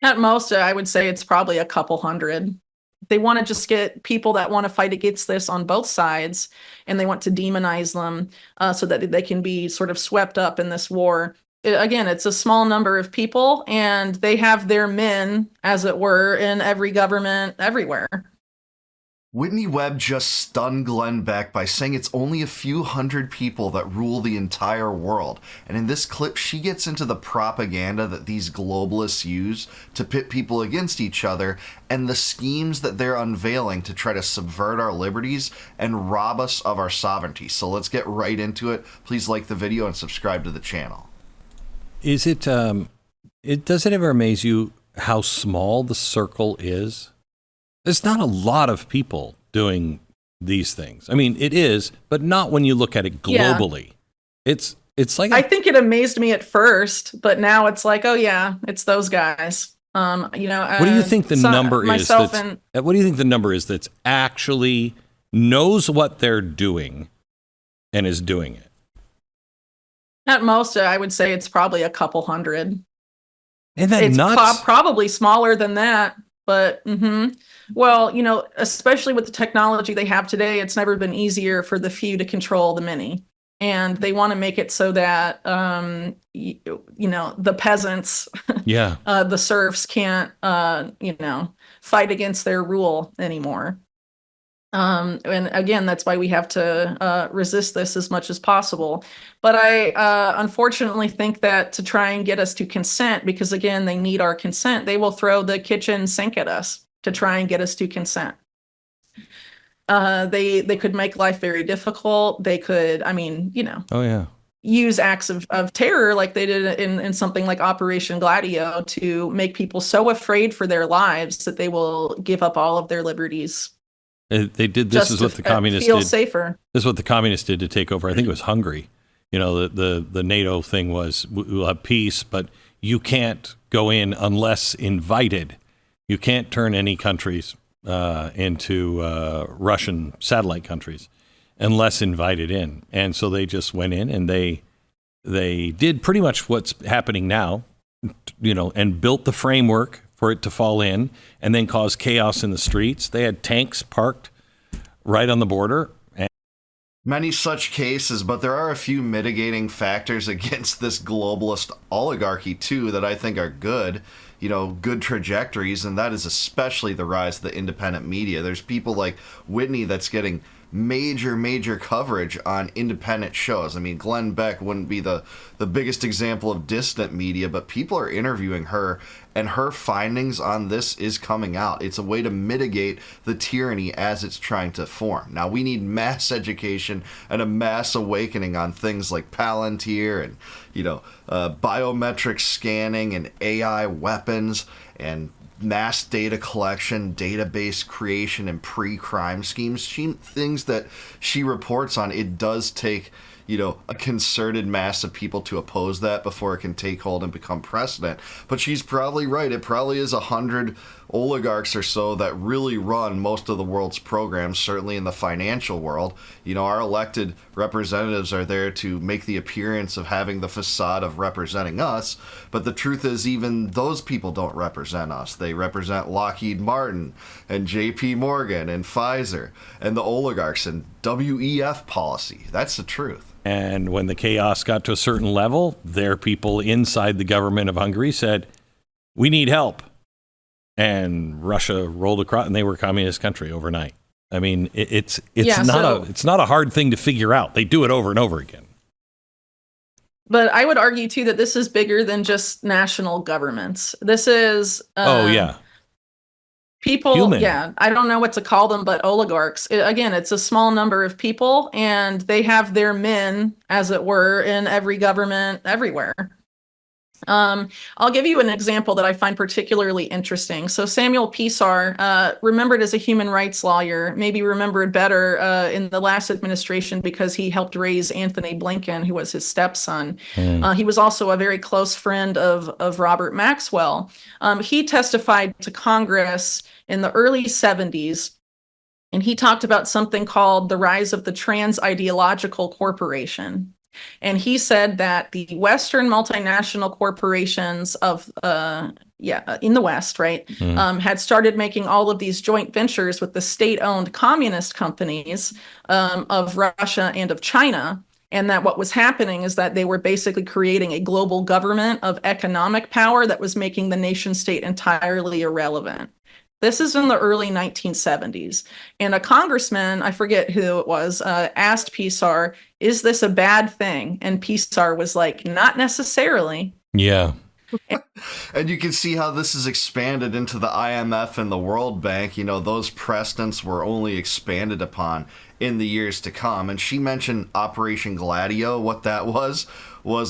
At most, I would say it's probably a couple hundred. They want to just get people that want to fight against this on both sides, and they want to demonize them so that they can be sort of swept up in this war. Again, it's a small number of people, and they have their men, as it were, in every government everywhere. Whitney Webb just stunned Glenn Beck by saying it's only a few hundred people that rule the entire world. And in this clip, she gets into the propaganda that these globalists use to pit people against each other and the schemes that they're unveiling to try to subvert our liberties and rob us of our sovereignty. So let's get right into it. Please like the video and subscribe to the channel. Does it ever amaze you how small the circle is? There's not a lot of people doing these things. I mean, it is, but not when you look at it globally. Yeah. It's like I think it amazed me at first, but now it's like, oh yeah, it's those guys. What do you think the number is? What do you think the number is that's actually knows what they're doing and is doing it? At most, I would say it's probably a couple hundred. Isn't that nuts? Probably smaller than that. But, well, especially with the technology they have today, it's never been easier for the few to control the many. And they want to make it so that, the peasants, the serfs can't, fight against their rule anymore. And again, that's why we have to resist this as much as possible. But I unfortunately think that to try and get us to consent, because again, they need our consent, they will throw the kitchen sink at us to try and get us to consent. They could make life very difficult. They could, use acts of terror like they did in something like Operation Gladio to make people so afraid for their lives that they will give up all of their liberties. They did this is what the communists did. Safer. This is what the communists did to take over. I think it was Hungary. The NATO thing was we'll have peace, but you can't go in unless invited. You can't turn any countries into Russian satellite countries unless invited in. And so they just went in and they did pretty much what's happening now, and built the framework for it to fall in and then cause chaos in the streets. They had tanks parked right on the border. Many such cases, but there are a few mitigating factors against this globalist oligarchy too that I think are good, good trajectories, and that is especially the rise of the independent media. There's people like Whitney that's getting major coverage on independent shows. I mean, Glenn Beck wouldn't be the biggest example of dissident media, but people are interviewing her, and her findings on this is coming out. It's a way to mitigate the tyranny as it's trying to form. Now, we need mass education and a mass awakening on things like Palantir and, biometric scanning and AI weapons and mass data collection, database creation, and pre-crime schemes, things that she reports on. It does take, a concerted mass of people to oppose that before it can take hold and become precedent. But she's probably right. It probably is 100 oligarchs or so that really run most of the world's programs, certainly in the financial world. Our elected representatives are there to make the appearance of having the facade of representing us, but the truth is even those people don't represent us. They represent Lockheed Martin and JP Morgan and Pfizer and the oligarchs and WEF policy. That's the truth. And when the chaos got to a certain level, their people inside the government of Hungary said, we need help. And Russia rolled across, and they were a communist country overnight. I mean, it's not a hard thing to figure out. They do it over and over again. But I would argue too that this is bigger than just national governments. This is people. Human. Yeah, I don't know what to call them, but oligarchs. Again, it's a small number of people, and they have their men, as it were, in every government everywhere. I'll give you an example that I find particularly interesting. So Samuel Pisar, remembered as a human rights lawyer, maybe remembered better in the last administration because he helped raise Anthony Blinken, who was his stepson. He was also a very close friend of Robert Maxwell. He testified to Congress in the early 70s, and he talked about something called the rise of the trans-ideological corporation. And he said that the Western multinational corporations in the West, right, had started making all of these joint ventures with the state-owned communist companies of Russia and of China. And that what was happening is that they were basically creating a global government of economic power that was making the nation state entirely irrelevant. This is in the early 1970s. And a congressman, I forget who it was, asked PSAR, is this a bad thing? And PSAR was like, not necessarily. Yeah. And you can see how this is expanded into the IMF and the World Bank. You know, those precedents were only expanded upon in the years to come. And she mentioned Operation Gladio. What that was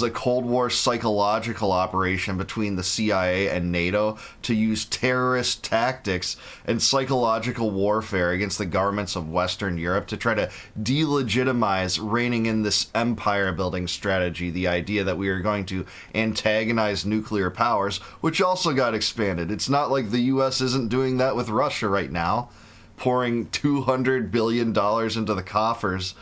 a Cold War psychological operation between the CIA and NATO to use terrorist tactics and psychological warfare against the governments of Western Europe to try to delegitimize reigning in this empire building strategy, the idea that we are going to antagonize nuclear powers, which also got expanded. It's not like the US isn't doing that with Russia right now, pouring $200 billion into the coffers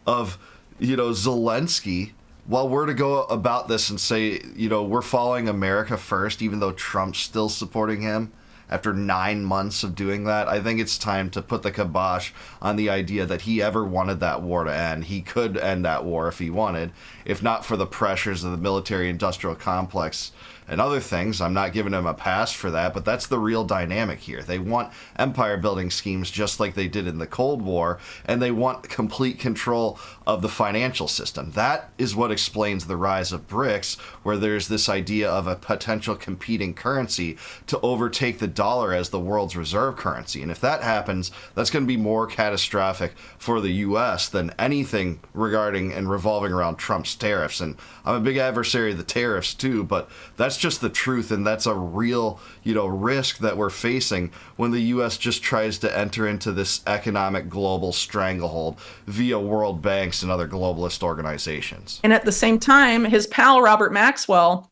of, Zelensky. While we're to go about this and say, we're following America first, even though Trump's still supporting him after 9 months of doing that, I think it's time to put the kibosh on the idea that he ever wanted that war to end. He could end that war if he wanted, if not for the pressures of the military-industrial complex and other things. I'm not giving him a pass for that, but that's the real dynamic here. They want empire-building schemes just like they did in the Cold War, and they want complete control of the financial system. That is what explains the rise of BRICS, where there's this idea of a potential competing currency to overtake the dollar as the world's reserve currency. And if that happens, that's going to be more catastrophic for the U.S. than anything regarding and revolving around Trump's tariffs. And I'm a big adversary of the tariffs too, but that's just the truth, and that's a real, risk that we're facing when the U.S. just tries to enter into this economic global stranglehold via world banks and other globalist organizations. And at the same time, his pal Robert Maxwell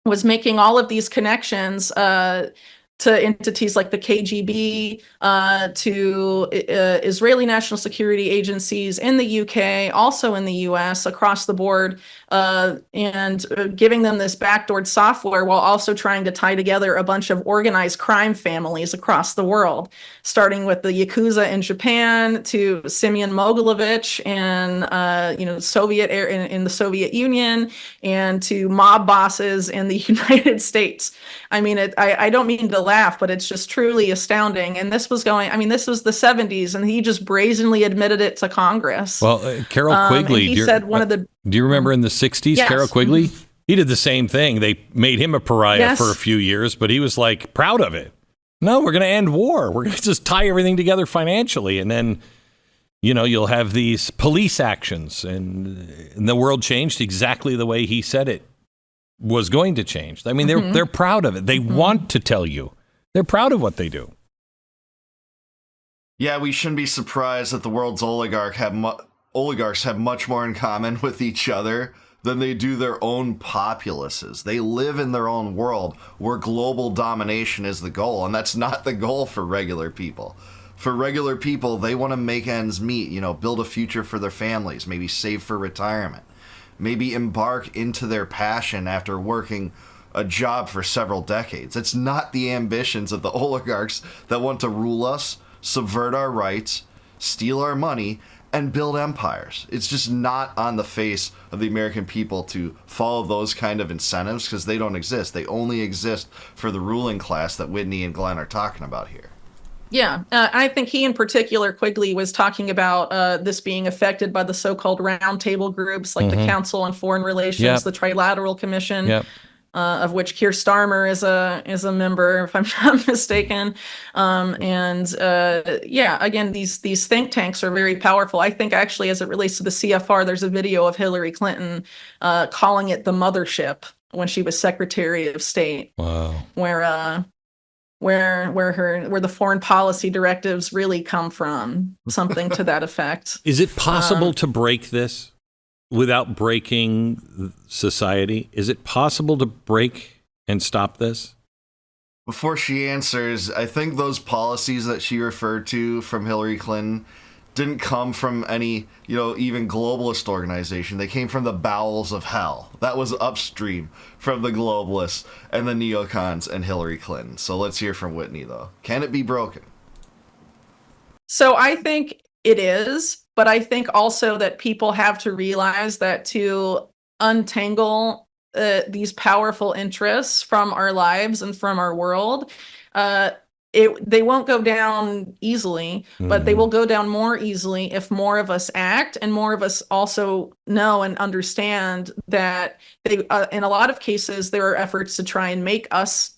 was making all of these connections to entities like the KGB, to Israeli national security agencies in the UK, also in the US, across the board, and giving them this backdoored software while also trying to tie together a bunch of organized crime families across the world, starting with the Yakuza in Japan to Semyon Mogilevich and in the Soviet Union, and to mob bosses in the United States. I mean, I don't mean to laugh, but it's just truly astounding. And this was the 70s, and he just brazenly admitted it to Congress. Well, Carol Quigley, do you remember in the 60s, yes. Carol Quigley? He did the same thing. They made him a pariah for a few years, but he was like proud of it. No, we're going to end war. We're going to just tie everything together financially. And then, you'll have these police actions, and the world changed exactly the way he said it was going to change. I mean, they're proud of it. They want to tell you. They're proud of what they do. Yeah, we shouldn't be surprised that the world's oligarchs have much more in common with each other than they do their own populaces. They live in their own world where global domination is the goal, and that's not the goal for regular people. For regular people, they want to make ends meet, build a future for their families, maybe save for retirement, maybe embark into their passion after working a job for several decades. It's not the ambitions of the oligarchs that want to rule us, subvert our rights, steal our money, and build empires. It's just not on the face of the American people to follow those kind of incentives, because they don't exist. They only exist for the ruling class that Whitney and Glenn are talking about here. Yeah, I think he in particular, Quigley, was talking about this being affected by the so-called roundtable groups like the Council on Foreign Relations, the Trilateral Commission, of which Keir Starmer is a member, if I'm not mistaken. Again, these think tanks are very powerful. I think actually, as it relates to the CFR, there's a video of Hillary Clinton calling it the mothership when she was Secretary of State. Wow. Where the foreign policy directives really come from, something to that effect. Is it possible to break this without breaking society? Is it possible to break and stop this? Before she answers, I think those policies that she referred to from Hillary Clinton didn't come from any, even globalist organization. They came from the bowels of hell. That was upstream from the globalists and the neocons and Hillary Clinton. So let's hear from Whitney, though. Can it be broken? So I think it is, but I think also that people have to realize that to untangle these powerful interests from our lives and from our world, they won't go down easily, but they will go down more easily if more of us act and more of us also know and understand that in a lot of cases, there are efforts to try and make us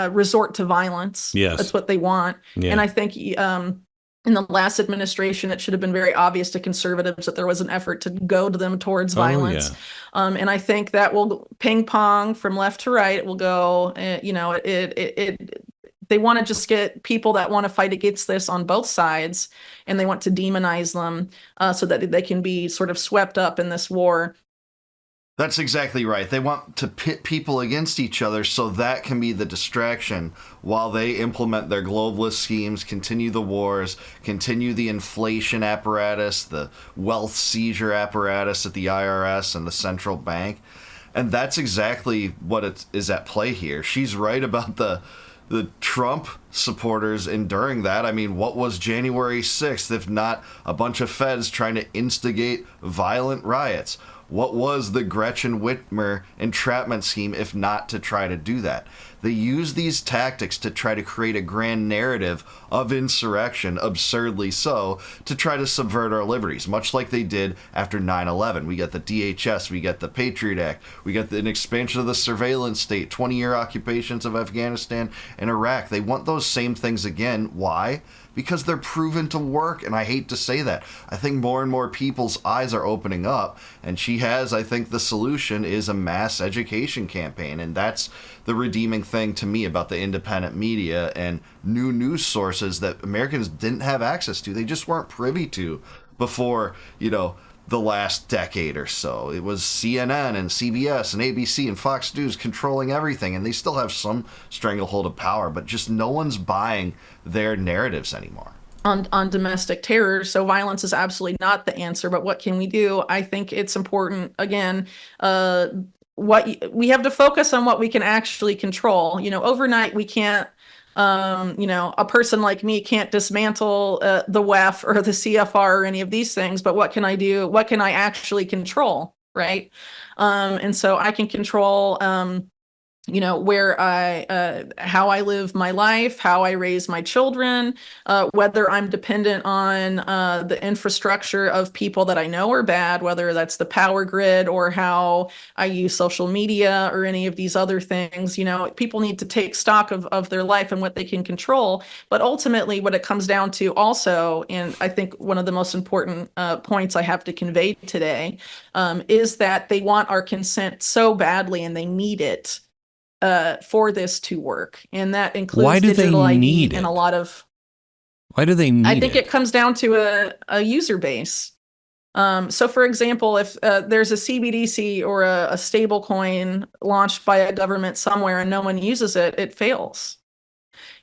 resort to violence. Yes. That's what they want. Yeah. And I think in the last administration, it should have been very obvious to conservatives that there was an effort to goad them towards violence. And I think that will ping pong from left to right. It will go, they want to just get people that want to fight against this on both sides, and they want to demonize them so that they can be sort of swept up in this war. That's exactly right. They want to pit people against each other so that can be the distraction while they implement their globalist schemes, continue the wars, continue the inflation apparatus, the wealth seizure apparatus at the IRS and the central bank. And that's exactly what is at play here. She's right about the Trump supporters enduring that. I mean, what was January 6th if not a bunch of feds trying to instigate violent riots? What was the Gretchen Whitmer entrapment scheme if not to try to do that? They use these tactics to try to create a grand narrative of insurrection, absurdly so, to try to subvert our liberties, much like they did after 9/11. We got the DHS, we got the Patriot Act, we got an expansion of the surveillance state, 20-year occupations of Afghanistan and Iraq. They want those same things again. Why? Because they're proven to work, and I hate to say that. I think more and more people's eyes are opening up, and she has, I think the solution is a mass education campaign, and that's the redeeming thing to me about the independent media and new news sources that Americans didn't have access to. They just weren't privy to before, the last decade or so. It was CNN and CBS and ABC and Fox News controlling everything, and they still have some stranglehold of power, but just no one's buying their narratives anymore. On domestic terror. So violence is absolutely not the answer, but what can we do? I think it's important, again, we have to focus on what we can actually control. Overnight we can't, a person like me can't dismantle the WEF or the CFR or any of these things, but what can I do? What can I actually control, right? And so I can control where how I live my life, how I raise my children, whether I'm dependent on the infrastructure of people that I know are bad, whether that's the power grid or how I use social media or any of these other things. People need to take stock of their life and what they can control. But ultimately, what it comes down to also, and I think one of the most important points I have to convey today, is that they want our consent so badly and they need it for this to work, and that includes digital ID and a lot of. Why do they need it? I think it comes down to a user base. So, for example, if there's a CBDC or a stable coin launched by a government somewhere and no one uses it, it fails.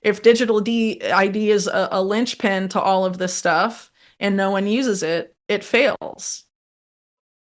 If digital ID is a linchpin to all of this stuff and no one uses it, it fails.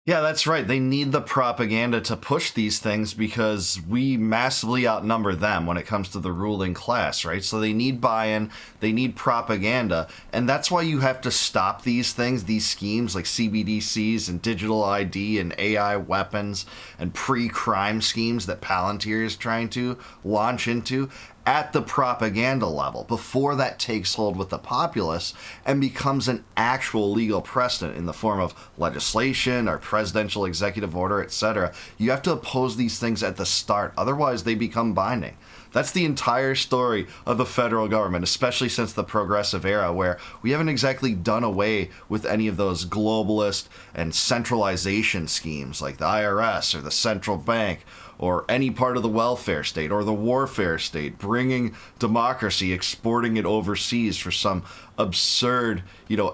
Yeah, that's right. They need the propaganda to push these things because we massively outnumber them when it comes to the ruling class, right? So they need buy-in, they need propaganda, and that's why you have to stop these things, these schemes like CBDCs and digital ID and AI weapons and pre-crime schemes that Palantir is trying to launch into at the propaganda level before that takes hold with the populace and becomes an actual legal precedent in the form of legislation or presidential executive order, etc. You have to oppose these things at the start, otherwise they become binding. That's the entire story of the federal government, especially since the progressive era, where we haven't exactly done away with any of those globalist and centralization schemes like the IRS or the central bank or any part of the welfare state or the warfare state, bringing democracy, exporting it overseas for some absurd,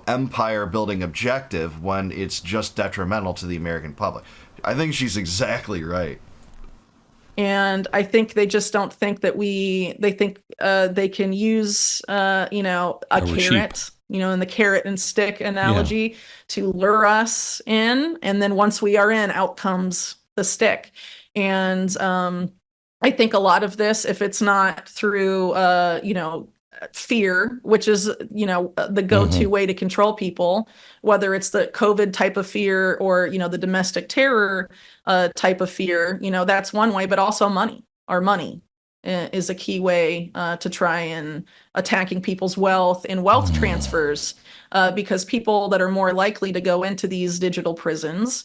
empire-building objective when it's just detrimental to the American public. I think she's exactly right. And I think they just don't think that they think they can use, a carrot in the carrot and stick analogy, to lure us in. And then once we are in, out comes the stick. And I think a lot of this, if it's not through, fear, which is, the go-to way to control people, whether it's the COVID type of fear or, the domestic terror type of fear, that's one way, but also money. Our money is a key way to try and attacking people's wealth and wealth transfers, because people that are more likely to go into these digital prisons,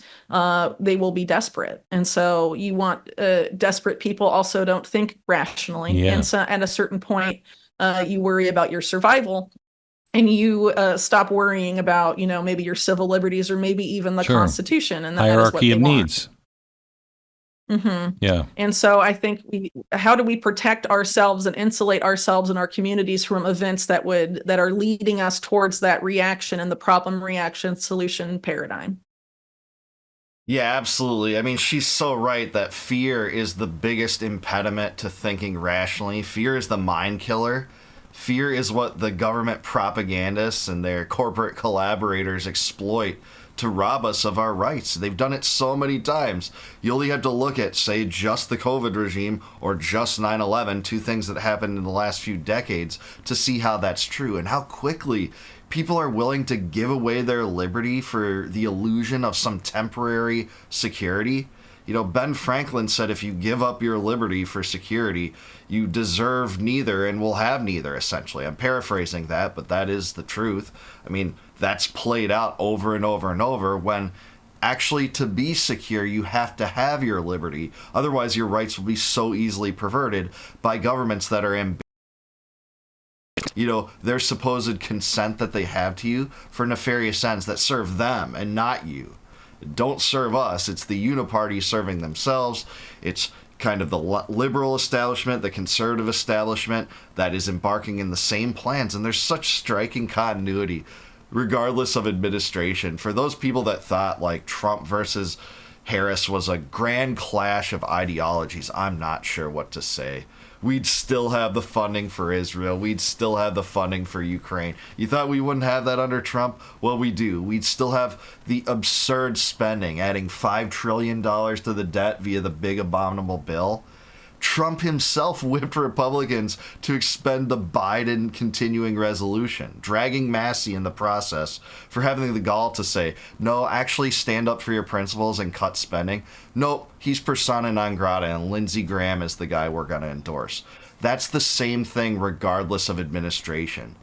they will be desperate. And so you want desperate people also don't think rationally. Yeah. And so at a certain point, you worry about your survival, and you stop worrying about, maybe your civil liberties or maybe even the Constitution. And that hierarchy is what of they needs. Want. Yeah. And so I think how do we protect ourselves and insulate ourselves and our communities from events that are leading us towards that reaction and the problem reaction solution paradigm? Yeah, absolutely. I mean, she's so right that fear is the biggest impediment to thinking rationally. Fear is the mind killer. Fear is what the government propagandists and their corporate collaborators exploit to rob us of our rights. They've done it so many times. You only have to look at, say, just the COVID regime or just 9/11, two things that happened in the last few decades, to see how that's true and how quickly people are willing to give away their liberty for the illusion of some temporary security. Ben Franklin said if you give up your liberty for security, you deserve neither and will have neither, essentially. I'm paraphrasing that, but that is the truth. I mean, that's played out over and over and over when actually to be secure, you have to have your liberty. Otherwise, your rights will be so easily perverted by governments that are their supposed consent that they have to you for nefarious ends that serve them and not you. Don't serve us. It's the uniparty serving themselves. It's kind of the liberal establishment, the conservative establishment that is embarking in the same plans. And there's such striking continuity regardless of administration. For those people that thought like Trump versus Harris was a grand clash of ideologies, I'm not sure what to say. We'd still have the funding for Israel. We'd still have the funding for Ukraine. You thought we wouldn't have that under Trump? Well, we do. We'd still have the absurd spending, adding $5 trillion to the debt via the big abominable bill. Trump himself whipped Republicans to expend the Biden continuing resolution, dragging Massey in the process for having the gall to say, no, actually stand up for your principles and cut spending. Nope, he's persona non grata, and Lindsey Graham is the guy we're going to endorse. That's the same thing regardless of administration.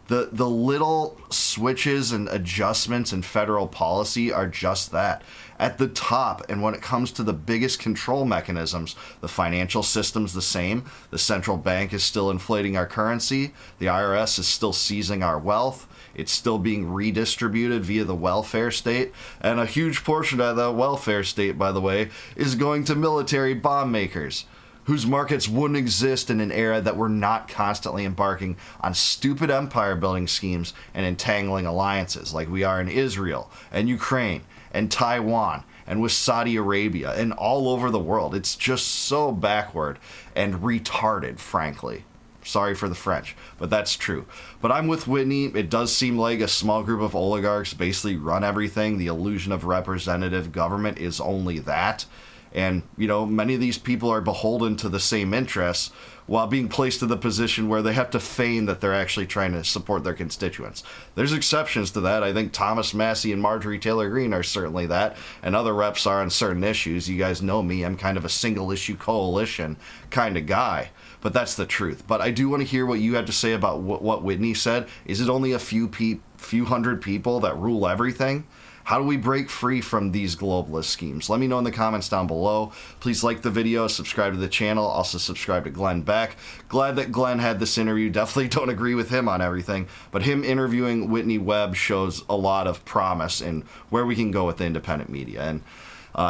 The little switches and adjustments in federal policy are just that. At the top, and when it comes to the biggest control mechanisms, the financial system's the same. The central bank is still inflating our currency. The IRS is still seizing our wealth. It's still being redistributed via the welfare state. And a huge portion of that welfare state, by the way, is going to military bomb makers, whose markets wouldn't exist in an era that we're not constantly embarking on stupid empire-building schemes and entangling alliances like we are in Israel and Ukraine and Taiwan and with Saudi Arabia and all over the world. It's just so backward and retarded, frankly. Sorry for the French, but that's true. But I'm with Whitney. It does seem like a small group of oligarchs basically run everything. The illusion of representative government is only that. And, many of these people are beholden to the same interests while being placed in the position where they have to feign that they're actually trying to support their constituents. There's exceptions to that. I think Thomas Massey and Marjorie Taylor Greene are certainly that, and other reps are on certain issues. You guys know me. I'm kind of a single-issue coalition kind of guy. But that's the truth. But I do want to hear what you had to say about what Whitney said. Is it only a few hundred people that rule everything? How do we break free from these globalist schemes? Let me know in the comments down below. Please like the video, subscribe to the channel, also subscribe to Glenn Beck. Glad that Glenn had this interview. Definitely don't agree with him on everything, but him interviewing Whitney Webb shows a lot of promise in where we can go with the independent media. And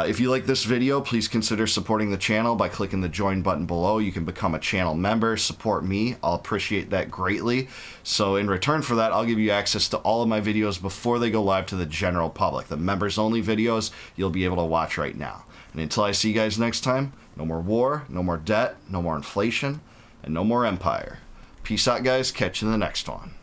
if you like this video, please consider supporting the channel by clicking the join button below. You can become a channel member, support me. I'll appreciate that greatly. So in return for that, I'll give you access to all of my videos before they go live to the general public. The members only videos you'll be able to watch right now. And until I see you guys next time, no more war, no more debt, no more inflation, and no more empire. Peace out, guys. Catch you in the next one.